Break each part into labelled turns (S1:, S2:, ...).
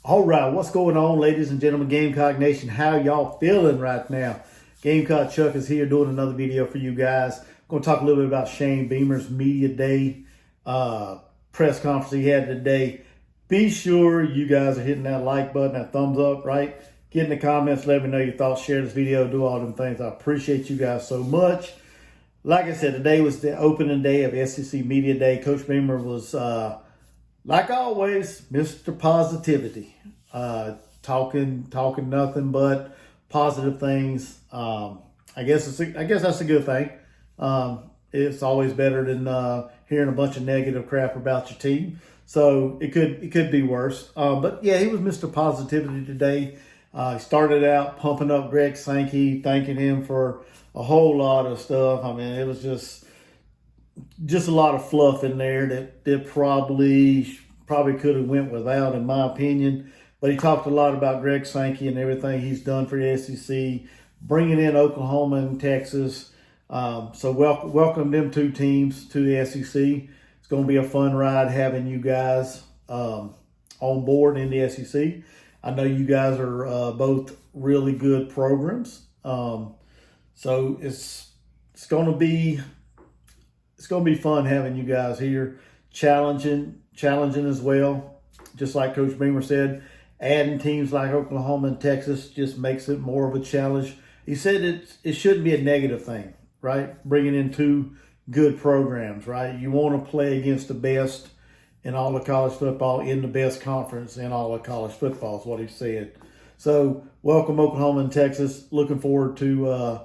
S1: All right, what's going on, ladies and gentlemen, Gamecock Nation? How y'all feeling right now? Gamecock Chuck is here doing another video for you guys. I'm going to talk a little bit about Shane Beamer's media day press conference he had today. Be sure you guys are hitting that like button, that thumbs up, right? Get in the comments, let me know your thoughts, share this video, do all them things. I appreciate you guys so much. Like I said, today was the opening day of SEC Media Day. Coach Beamer was, like always, Mr. Positivity. Talking nothing but positive things. I guess that's a good thing. It's always better than hearing a bunch of negative crap about your team. So it could be worse. But yeah, he was Mr. Positivity today. He started out pumping up Greg Sankey, thanking him for a whole lot of stuff. I mean, it was just a lot of fluff in there that probably could have went without, in my opinion. But he talked a lot about Greg Sankey and everything he's done for the SEC, bringing in Oklahoma and Texas. So welcome them two teams to the SEC. It's going to be a fun ride having you guys on board in the SEC. I know you guys are both really good programs. So it's going to be fun having you guys here, challenging as well. Just like Coach Beamer said, adding teams like Oklahoma and Texas just makes it more of a challenge. He said it shouldn't be a negative thing, right? Bringing in two good programs, right? You want to play against the best in all of college football, in the best conference in all of college football is what he said. So welcome Oklahoma and Texas. Looking forward to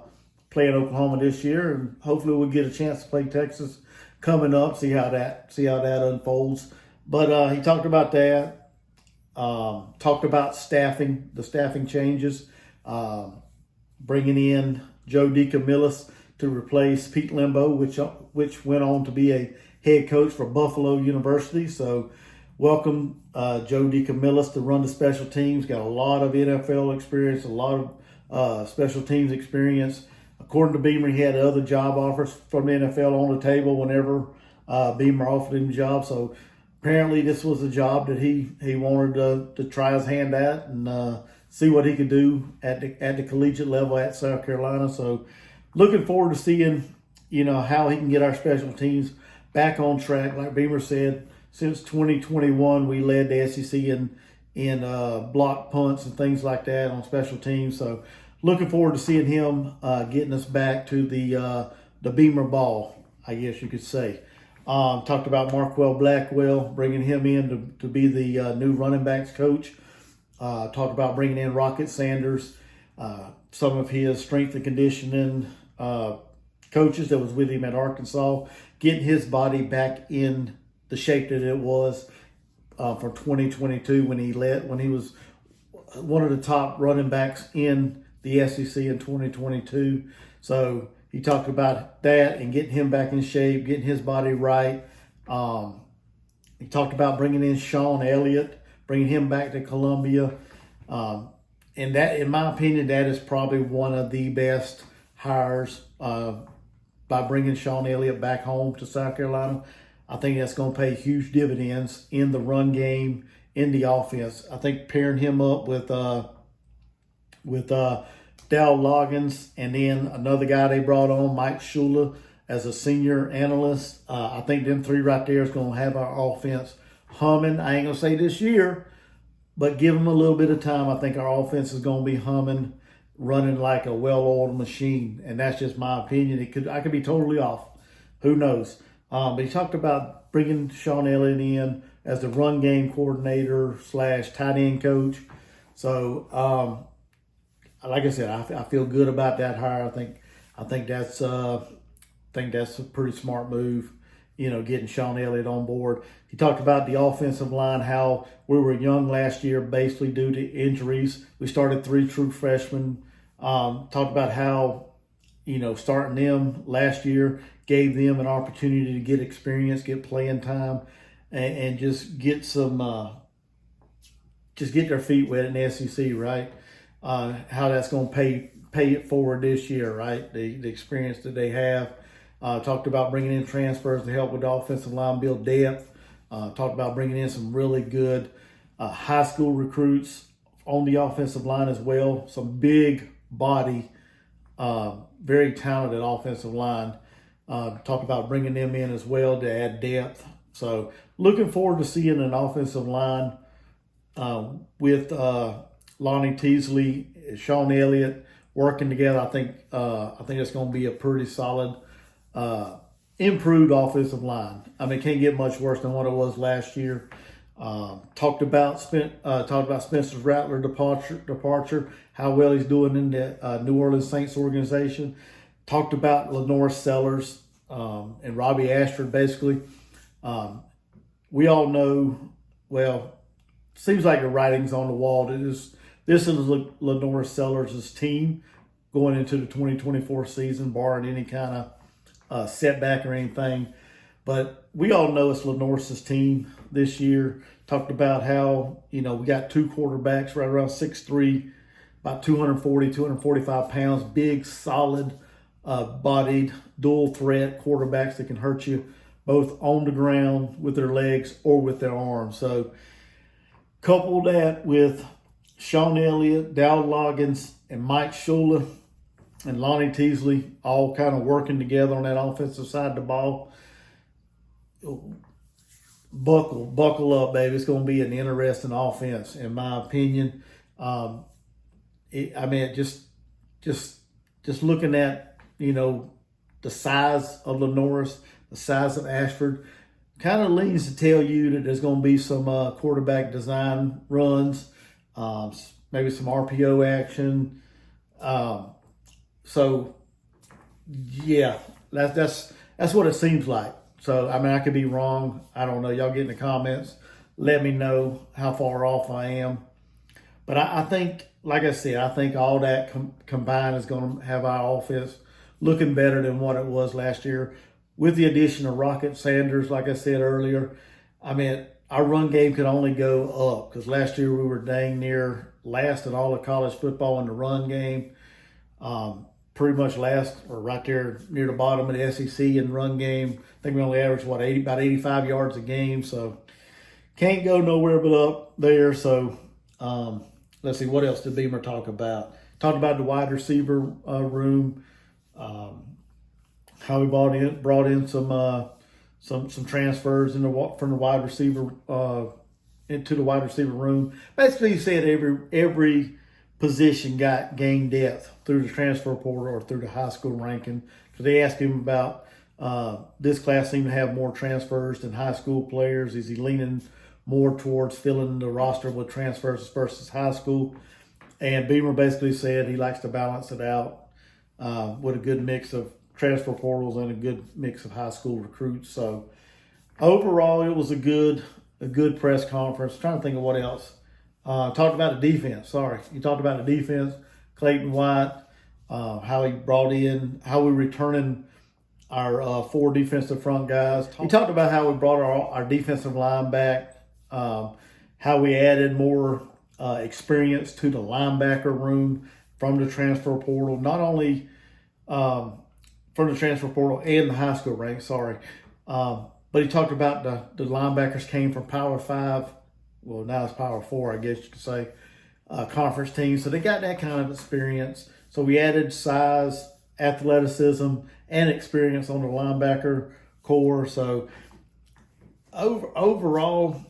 S1: playing Oklahoma this year, and hopefully we'll get a chance to play Texas coming up. See how that unfolds. But he talked about that. Talked about staffing, the staffing changes, bringing in Joe DeCamillis to replace Pete Lembo, which went on to be a head coach for Buffalo University. So welcome Joe DeCamillis to run the special teams. Got a lot of NFL experience, a lot of special teams experience. According to Beamer, he had other job offers from the NFL on the table whenever Beamer offered him a job. So apparently this was a job that he wanted to try his hand at and see what he could do at the collegiate level at South Carolina. So looking forward to seeing, how he can get our special teams back on track. Like Beamer said, since 2021, we led the SEC in block punts and things like that on special teams. So looking forward to seeing him getting us back to the Beamer ball, I guess you could say. Talked about Marquell Blackwell, bringing him in to be the new running backs coach. Talked about bringing in Rocket Sanders, some of his strength and conditioning coaches that was with him at Arkansas, getting his body back in the shape that it was for 2022 when he was one of the top running backs in the SEC in 2022. So he talked about that and getting him back in shape, getting his body right. He talked about bringing in Sean Elliott, bringing him back to Columbia. And that, in my opinion, that is probably one of the best hires by bringing Sean Elliott back home to South Carolina. I think that's going to pay huge dividends in the run game, in the offense. I think pairing him up with Dal Loggins and then another guy they brought on, Mike Shula, as a senior analyst. I think them three right there is going to have our offense humming. I ain't going to say this year, but give them a little bit of time. I think our offense is going to be humming, running like a well-oiled machine. And that's just my opinion. I could be totally off. Who knows? But he talked about bringing Sean Elliott in as the run game coordinator / tight end coach. So, like I said, I feel good about that hire. I think that's a pretty smart move, getting Sean Elliott on board. He talked about the offensive line, how we were young last year, basically due to injuries. We started 3 true freshmen. Talked about how, starting them last year gave them an opportunity to get experience, get playing time, and just get their feet wet in the SEC, right? How that's going to pay it forward this year, right? The experience that they have. Talked about bringing in transfers to help with the offensive line, build depth. Talked about bringing in some really good high school recruits on the offensive line as well. Some big body, very talented offensive line. Talk about bringing them in as well to add depth. So looking forward to seeing an offensive line with Lonnie Teasley, Sean Elliott working together. I think it's going to be a pretty solid, improved offensive line. I mean, it can't get much worse than what it was last year. Talked about Spencer Rattler departure, how well he's doing in the New Orleans Saints organization. Talked about LaNorris Sellers and Robbie Ashford. Basically, we all know. Well, seems like the writing's on the wall. This is LaNorris Sellers' team going into the 2024 season, barring any kind of setback or anything. But we all know it's LaNorris' team this year. Talked about how, we got two quarterbacks right around 6'3", about 240, 245 pounds, big, solid, bodied, dual threat quarterbacks that can hurt you both on the ground with their legs or with their arms. So couple that with Sean Elliott, Dowd Loggins, and Mike Shula and Lonnie Teasley all kind of working together on that offensive side of the ball. Buckle up, baby. It's going to be an interesting offense, in my opinion. Just looking at, the size of LaNorris, the size of Ashford, kind of leans to tell you that there's going to be some quarterback design runs, maybe some RPO action. So, yeah, that's what it seems like. So, I could be wrong. I don't know. Y'all get in the comments. Let me know how far off I am. But I think, like I said, I think all that combined is going to have our offense looking better than what it was last year. With the addition of Rocket Sanders, like I said earlier, our run game could only go up because last year we were dang near last in all of college football in the run game. Pretty much last or right there near the bottom of the SEC in run game. I think we only averaged, about 85 yards a game. So can't go nowhere but up there. So let's see, what else did Beamer talk about? Talked about the wide receiver room. How we brought in some transfers from the wide receiver into the wide receiver room. Basically, he said every position gained depth through the transfer portal or through the high school ranking. Because they asked him about this class seemed to have more transfers than high school players. Is he leaning more towards filling the roster with transfers versus high school? And Beamer basically said he likes to balance it out with a good mix of transfer portals and a good mix of high school recruits. So overall, it was a good press conference. I'm trying to think of what else. Talked about the defense. He talked about the defense. Clayton White, how he brought in, how we're returning our 4 defensive front guys. He talked about how we brought our defensive line back, how we added more experience to the linebacker room from the transfer portal. Not only from the transfer portal and the high school ranks, but he talked about the linebackers came from Power 5. Well, now it's Power 4, I guess you could say, conference teams. So they got that kind of experience. So we added size, athleticism, and experience on the linebacker core. So overall,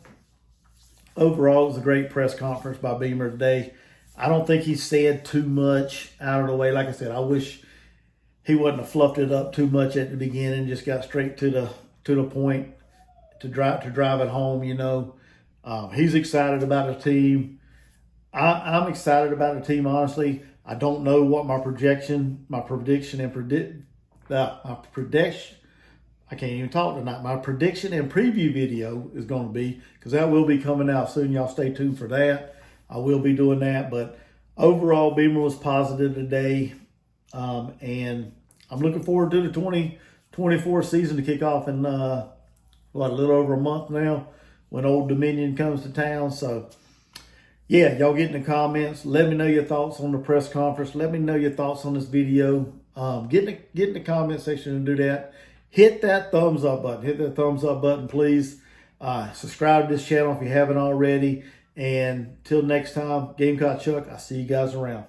S1: it was a great press conference by Beamer today. I don't think he said too much out of the way. Like I said, I wish he wouldn't have fluffed it up too much at the beginning. Just got straight to the point to drive it home. He's excited about the team. I'm excited about the team. Honestly, I don't know what my prediction and I can't even talk tonight. My prediction and preview video is going to be, because that will be coming out soon. Y'all stay tuned for that. I will be doing that. But overall, Beamer was positive today. And I'm looking forward to the 2024 season to kick off in, a little over a month now when Old Dominion comes to town. So, yeah, y'all get in the comments. Let me know your thoughts on the press conference. Let me know your thoughts on this video. Get in the comment section and do that. Hit that thumbs up button. Hit that thumbs up button, please. Subscribe to this channel if you haven't already. And till next time, Gamecock Chuck, I'll see you guys around.